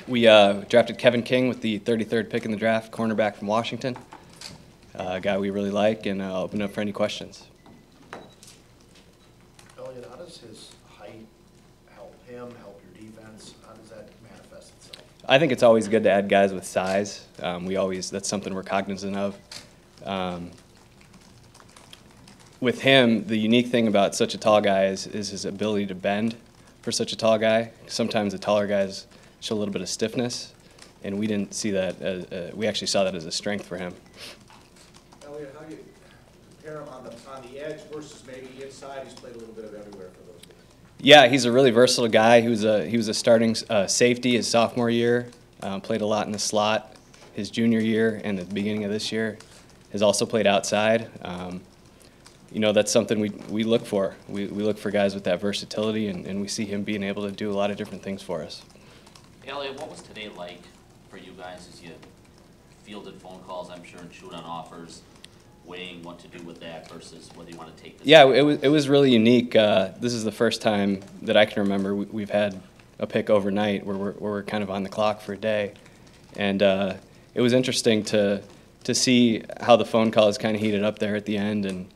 We drafted Kevin King with the 33rd pick in the draft, cornerback from Washington. A guy we really like, and I'll open up for any questions. Elliot, how does his height help him, help your defense? How does that manifest itself? I think it's always good to add guys with size. That's something we're cognizant of. With him, the unique thing about such a tall guy is his ability to bend for such a tall guy. Sometimes the taller guys show a little bit of stiffness, and we didn't see that. We actually saw that as a strength for him. Elliot, how do you compare him on the edge versus maybe inside? He's played a little bit of everywhere for those guys. Yeah, he's a really versatile guy. He was a starting safety his sophomore year. Played a lot in the slot his junior year, and at the beginning of this year, has also played outside. That's something we look for. We look for guys with that versatility, and we see him being able to do a lot of different things for us. Elliot, what was today like for you guys as you fielded phone calls, I'm sure, and chewed on offers, weighing what to do with that versus whether you want to take this? Yeah, it was really unique. This is the first time that I can remember we've had a pick overnight where we're kind of on the clock for a day, and it was interesting to see how the phone calls kind of heated up there at the end. And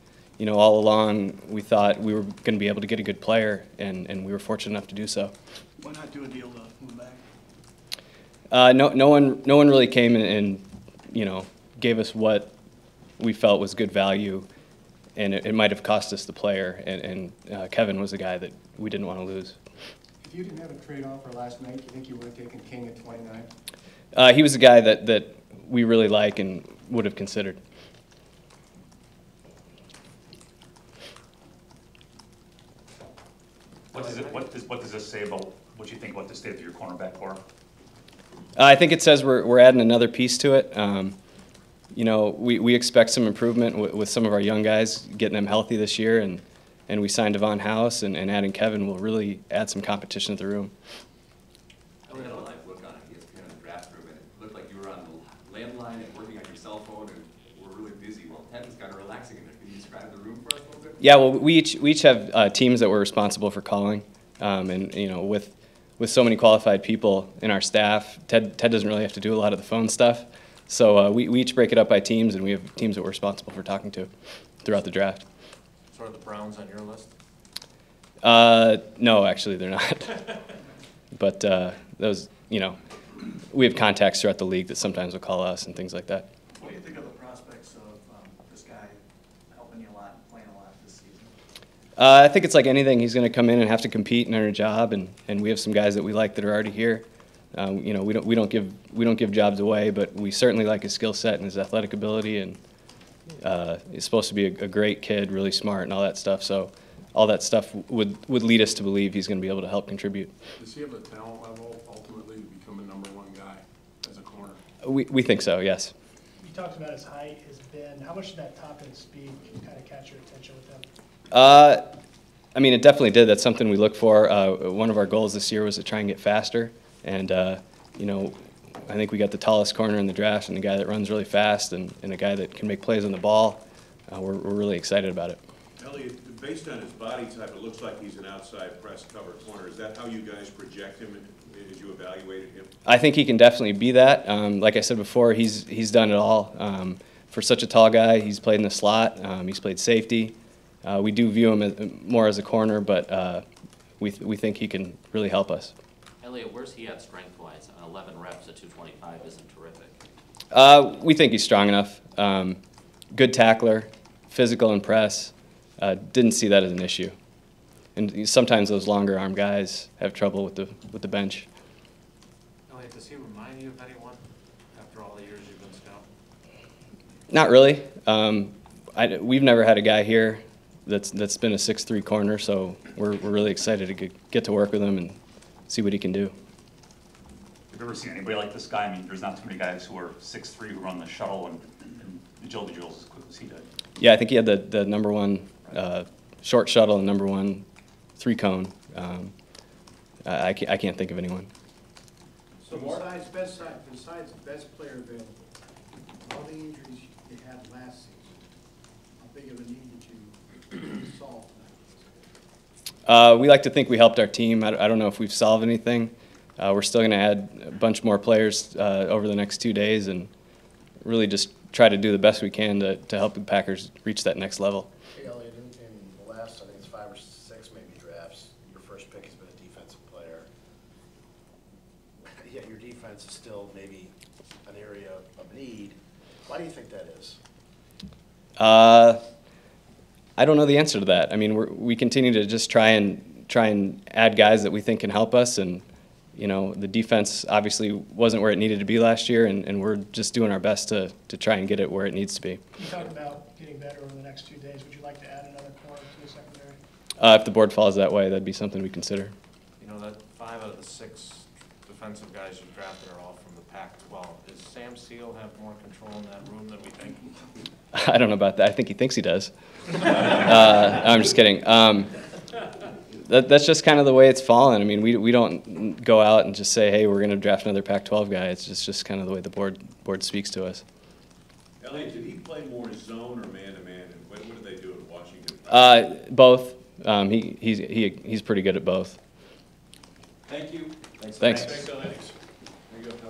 all along we thought we were going to be able to get a good player, and we were fortunate enough to do so. Why not do a deal to move back? No one really came and gave us what we felt was good value, and it might have cost us the player. And Kevin was the guy that we didn't want to lose. If you didn't have a trade offer last night, do you think you would have taken King at 29? He was a guy that we really like and would have considered. What does this say about what you think about the state of your cornerback core? I think it says we're adding another piece to it. We expect some improvement with some of our young guys, getting them healthy this year, and we signed Devon House, and adding Kevin will really add some competition to the room. We had a live look on ESPN in the draft room, and it looked like you were on the landline and working on your cell phone, and were really busy. Well, Kevin's kind of relaxing in there. Can you describe the room for us a little bit? Yeah, well, we each have teams that we're responsible for calling, and with so many qualified people in our staff, Ted doesn't really have to do a lot of the phone stuff. So we each break it up by teams, and we have teams that we're responsible for talking to throughout the draft. So are the Browns on your list? No, actually, they're not. But those, we have contacts throughout the league that sometimes will call us and things like that. What do you think of the prospects of this guy helping you a lot, playing a lot this season? I think it's like anything. He's going to come in and have to compete and earn a job, and we have some guys that we like that are already here. We don't give jobs away, but we certainly like his skill set and his athletic ability, and he's supposed to be a great kid, really smart, and all that stuff. So all that stuff would lead us to believe he's going to be able to help contribute. Does he have the talent level ultimately to become a number one guy as a corner? We think so, yes. You talked about his height, his bend. How much did that top end speed kind of catch your attention with him? It definitely did. That's something we look for. One of our goals this year was to try and get faster. And, I think we got the tallest corner in the draft, and a guy that runs really fast, and a guy that can make plays on the ball. We're really excited about it. Elliot, based on his body type, it looks like he's an outside press cover corner. Is that how you guys project him as you evaluated him? I think he can definitely be that. Like I said before, he's done it all. For such a tall guy, he's played in the slot. He's played safety. We do view him more as a corner, but we think he can really help us. Elliot, where's he at strength-wise? 11 reps at 225 isn't terrific. We think he's strong enough. Good tackler, physical and press. Didn't see that as an issue. And sometimes those longer arm guys have trouble with the bench. Elliot, does he remind you of anyone after all the years you've been scouting? Not really. We've never had a guy here that's been a 6'3" corner, so we're really excited to get to work with him and see what he can do. Have you ever seen anybody like this guy? I mean, there's not too many guys who are 6'3" who run the shuttle and agility drills as quick as he did. Yeah, I think he had the number one short shuttle and number one 3-cone. I can't think of anyone. So besides best player available, all the injuries you had last season, how big of a need did you solve tonight? We like to think we helped our team. I don't know if we've solved anything. we're still going to add a bunch more players over the next 2 days and really just try to do the best we can to help the Packers reach that next level. Hey, Elliot, in the last, I think it's 5 or 6 maybe drafts, your first pick has been a defensive player. Yet your defense is still maybe an area of need. Why do you think that is? I don't know the answer to that. I mean, we continue to just try and add guys that we think can help us, and you know, the defense obviously wasn't where it needed to be last year, and we're just doing our best to try and get it where it needs to be. You talked about getting better over the next 2 days. Would you like to add another corner to the secondary? If the board falls that way, that'd be something we consider. You know, that 5 out of the 6 defensive guys you drafted are all from the Pac-12. Does Sam Seal have more control in that room than we think? I don't know about that. I think he thinks he does. I'm just kidding. That's just kind of the way it's fallen. I mean, we don't go out and just say, hey, we're going to draft another Pac-12 guy. It's just kind of the way the board speaks to us. Elliot, did he play more zone or man-to-man, and what did they do at Washington? Both. He's pretty good at both. Thank you. Thanks. Thanks, Elliot. There you go, Howard.